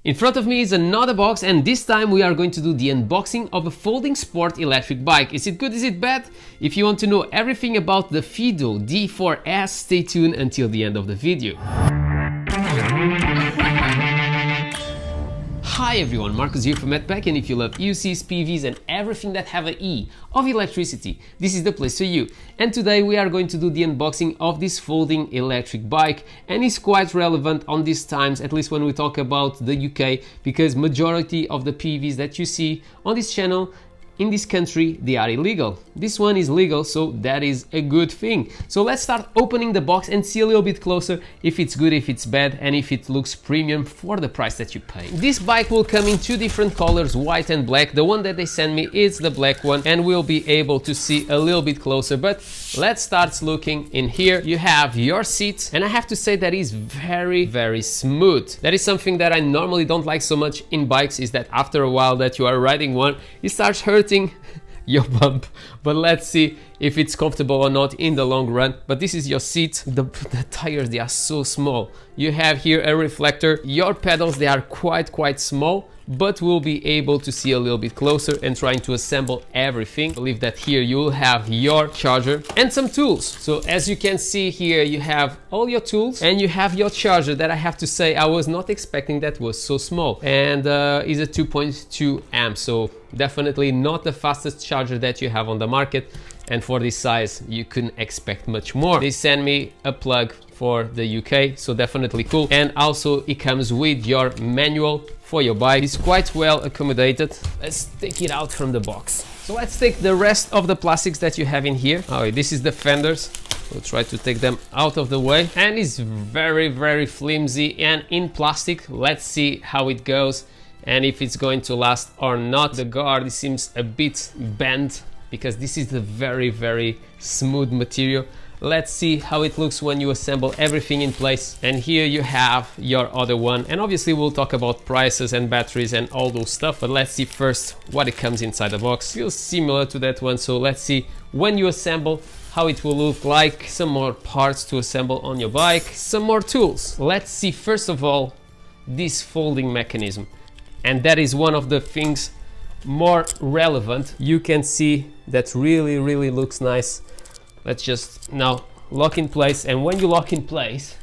In front of me is another box, and this time we are going to do the unboxing of a folding sport electric bike. Is it good? Is it bad? If you want to know everything about the Fiido D4S, stay tuned until the end of the video. Hi everyone, Marcus here from MADpack, and if you love UCs, PVs and everything that have an E of electricity, this is the place for you. And today we are going to do the unboxing of this folding electric bike, and it's quite relevant on these times, at least when we talk about the UK, because majority of the PVs that you see on this channel in this country, they are illegal. This one is legal, so that is a good thing. So let's start opening the box and see a little bit closer if it's good, if it's bad, and if it looks premium for the price that you pay. This bike will come in two different colors, white and black. The one that they sent me is the black one, and we'll be able to see a little bit closer. But let's start looking in here. You have your seat, and I have to say that is very smooth. That is something that I normally don't like so much in bikes, is that after a while that you are riding one, it starts hurting your bump. But let's see if it's comfortable or not in the long run. But this is your seat. The tires, they are so small. You have here a reflector. Your pedals, they are quite small, but we'll be able to see a little bit closer and trying to assemble everything. I believe that here you will have your charger and some tools. So as you can see here, you have all your tools and you have your charger that I have to say I was not expecting that was so small, and is a 2.2 amp, so definitely not the fastest charger that you have on the market, and for this size you couldn't expect much more. They sent me a plug for the UK, so definitely cool, and also it comes with your manual for your bike. It's quite well accommodated. Let's take it out from the box. So let's take the rest of the plastics that you have in here. Oh, this is the fenders. We'll try to take them out of the way, and it's very flimsy and in plastic. Let's see how it goes and if it's going to last or not. The guard seems a bit bent because this is a very smooth material. Let's see how it looks when you assemble everything in place. And here you have your other one, and obviously we'll talk about prices and batteries and all those stuff, but let's see first what it comes inside the box. Feels similar to that one, so let's see when you assemble how it will look like. Some more parts to assemble on your bike, some more tools. Let's see first of all this folding mechanism, and that is one of the things more relevant. You can see that really looks nice. Let's just now lock in place, and when you lock in place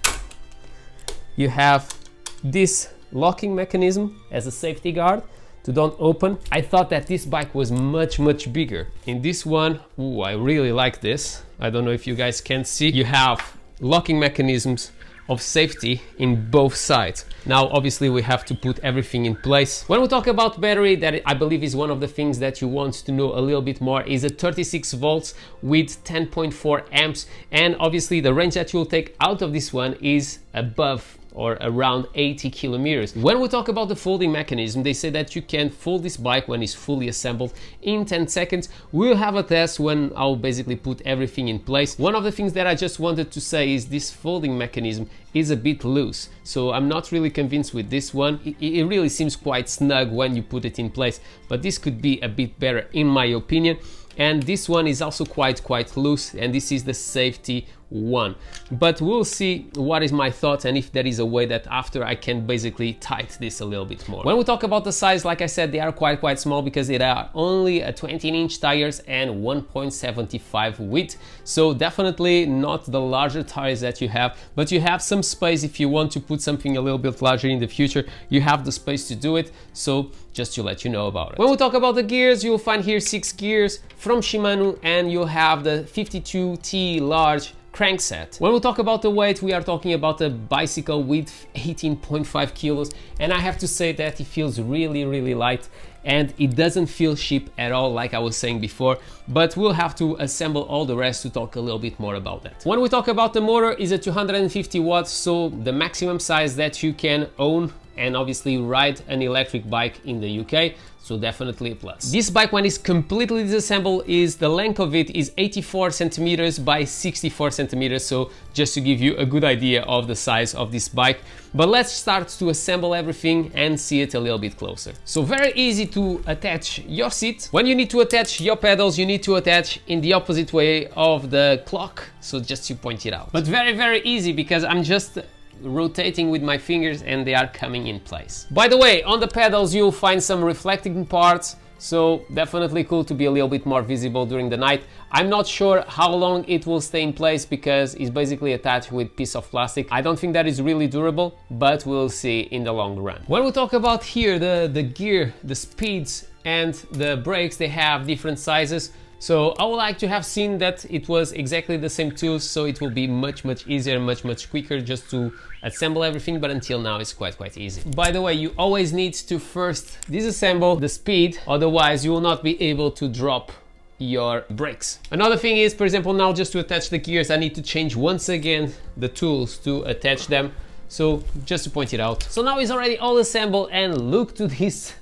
you have this locking mechanism as a safety guard to don't open. I thought that this bike was much bigger. In this one, ooh, I really like this. I don't know if you guys can see. You have locking mechanisms of safety in both sides. Now obviously we have to put everything in place. When we talk about battery, that I believe is one of the things that you want to know a little bit more, is a 36 volts with 10.4 amps, and obviously the range that you'll take out of this one is above or around 80 kilometers. When we talk about the folding mechanism, they say that you can fold this bike when it's fully assembled in 10 seconds. We'll have a test when I'll basically put everything in place. One of the things that I just wanted to say is this folding mechanism is a bit loose, so I'm not really convinced with this one. It really seems quite snug when you put it in place, but this could be a bit better in my opinion. And this one is also quite loose, and this is the safety one. But we'll see what is my thoughts and if there is a way that after I can basically tighten this a little bit more. When we talk about the size, like I said, they are quite small because they are only a 20-inch tires and 1.75 width. So definitely not the larger tires that you have, but you have some space if you want to put something a little bit larger in the future. You have the space to do it, so just to let you know about it. When we talk about the gears, you'll find here 6 gears from Shimano, and you'll have the 52T large crankset. When we talk about the weight, we are talking about a bicycle with 18.5 kilos, and I have to say that it feels really light, and it doesn't feel cheap at all, like I was saying before, but we'll have to assemble all the rest to talk a little bit more about that. When we talk about the motor, is a 250 watts, so the maximum size that you can own and obviously ride an electric bike in the UK, so definitely a plus. This bike, when it's completely disassembled, is the length of it is 84 centimeters by 64 centimeters, so just to give you a good idea of the size of this bike. But let's start to assemble everything and see it a little bit closer. So very easy to attach your seat. When you need to attach your pedals, you need to attach in the opposite way of the clock, so just to point it out. But very easy, because I'm just rotating with my fingers and they are coming in place. By the way, on the pedals you'll find some reflecting parts, so definitely cool to be a little bit more visible during the night. I'm not sure how long it will stay in place because it's basically attached with piece of plastic. I don't think that is really durable, but we'll see in the long run. When we talk about here the gear, the speeds and the brakes, they have different sizes. So I would like to have seen that it was exactly the same tools, so it will be much easier, much quicker just to assemble everything, but until now it's quite easy. By the way, you always need to first disassemble the speed, otherwise you will not be able to drop your brakes. Another thing is, for example, now just to attach the gears, I need to change once again the tools to attach them. So just to point it out. So now it's already all assembled, and look to this,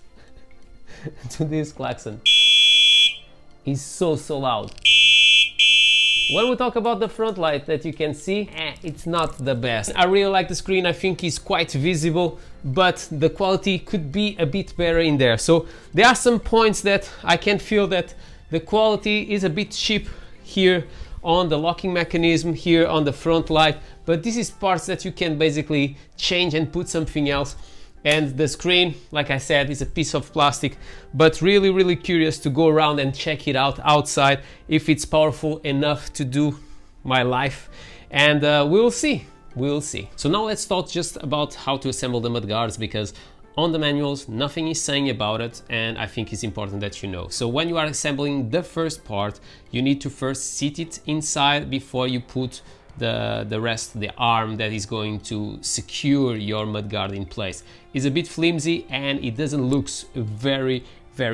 to this klaxon. Is so loud. When we talk about the front light that you can see, it's not the best. I really like the screen, I think it's quite visible, but the quality could be a bit better in there. So there are some points that I can feel that the quality is a bit cheap here on the locking mechanism, here on the front light, but this is parts that you can basically change and put something else. And the screen, like I said, is a piece of plastic, but really curious to go around and check it out outside if it's powerful enough to do my life, and we'll see. So now let's talk just about how to assemble the mudguards, because on the manuals nothing is saying about it, and I think it's important that you know. So when you are assembling the first part, you need to first sit it inside before you put the rest, the arm that is going to secure your mudguard in place. It's a bit flimsy and it doesn't look very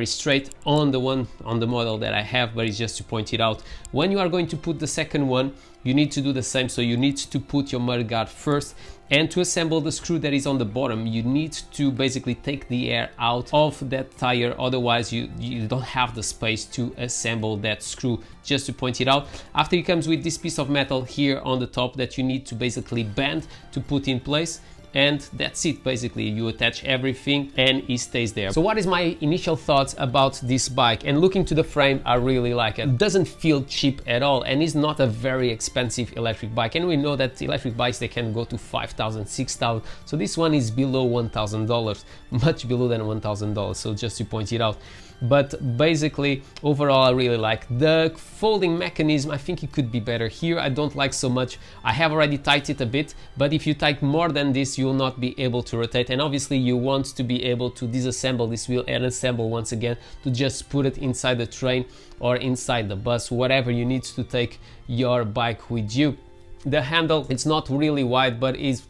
straight on the model that I have, but it's just to point it out. When you are going to put the second one, you need to do the same. So you need to put your mudguard first, and to assemble the screw that is on the bottom, you need to basically take the air out of that tire, otherwise you don't have the space to assemble that screw. Just to point it out. After it comes with this piece of metal here on the top that you need to basically bend to put in place. And that's it, basically you attach everything and it stays there. So what is my initial thoughts about this bike? And looking to the frame, I really like it. It doesn't feel cheap at all, and it's not a very expensive electric bike, and we know that electric bikes, they can go to $5,000, $6,000. So this one is below $1,000, much below than $1,000, so just to point it out. But basically overall I really like the folding mechanism. I think it could be better here. I don't like so much. I have already tightened it a bit, but if you tighten more than this, you will not be able to rotate, and obviously you want to be able to disassemble this wheel and assemble once again to just put it inside the train or inside the bus, whatever you need to take your bike with you. The handle, it's not really wide, but is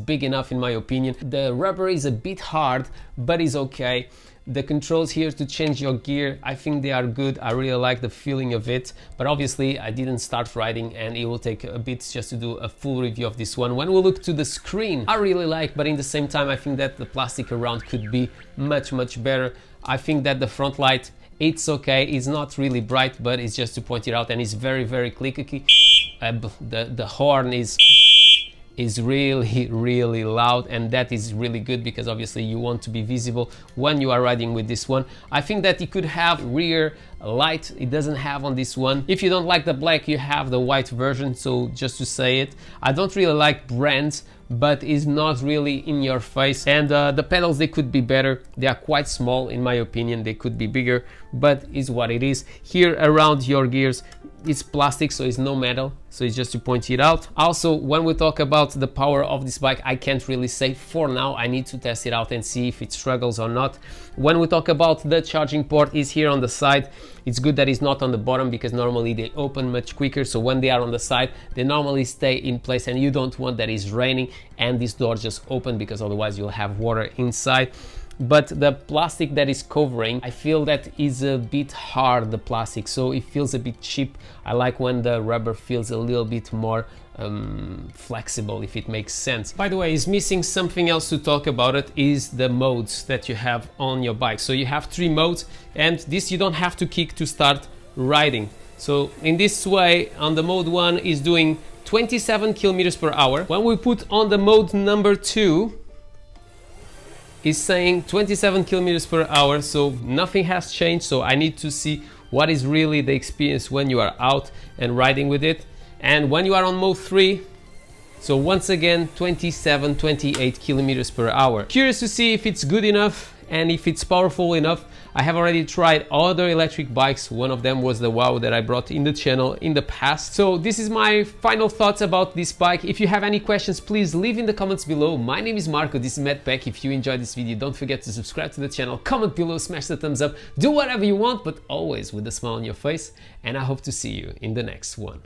big enough in my opinion. The rubber is a bit hard, but it's okay. The controls here to change your gear, I think they are good. I really like the feeling of it, but obviously I didn't start riding and it will take a bit just to do a full review of this one. When we look to the screen, I really like, but in the same time I think that the plastic around could be much better. I think that the front light, it's okay, it's not really bright, but it's just to point it out, and it's very clicky. The horn is really loud, and that is really good because obviously you want to be visible when you are riding with this one. I think that it could have rear light, it doesn't have on this one. If you don't like the black, you have the white version, so just to say it. I don't really like brands, but it's not really in your face, and the pedals, they could be better. They are quite small in my opinion, they could be bigger, but is what it is. Here around your gears, it's plastic, so it's no metal, so it's just to point it out. Also, when we talk about the power of this bike, I can't really say for now. I need to test it out and see if it struggles or not. When we talk about the charging port, is here on the side. It's good that it's not on the bottom because normally they open much quicker, so when they are on the side, they normally stay in place, and you don't want that it's raining and this door just open, because otherwise you'll have water inside. But the plastic that is covering, I feel that is a bit hard, the plastic, so it feels a bit cheap. I like when the rubber feels a little bit more flexible, if it makes sense. By the way, is missing something else to talk about. It is the modes that you have on your bike. So you have 3 modes, and this you don't have to kick to start riding. So in this way, on the mode 1 is doing 27 kilometers per hour. When we put on the mode number 2, is saying 27 kilometers per hour, so nothing has changed. So I need to see what is really the experience when you are out and riding with it. And when you are on mode 3, So once again, 27, 28 kilometers per hour. Curious to see if it's good enough and if it's powerful enough. I have already tried other electric bikes. One of them was the Wow that I brought in the channel in the past. So this is my final thoughts about this bike. If you have any questions, please leave in the comments below. My name is Marco, this is MADpack. If you enjoyed this video, don't forget to subscribe to the channel, comment below, smash the thumbs up, do whatever you want, but always with a smile on your face. And I hope to see you in the next one.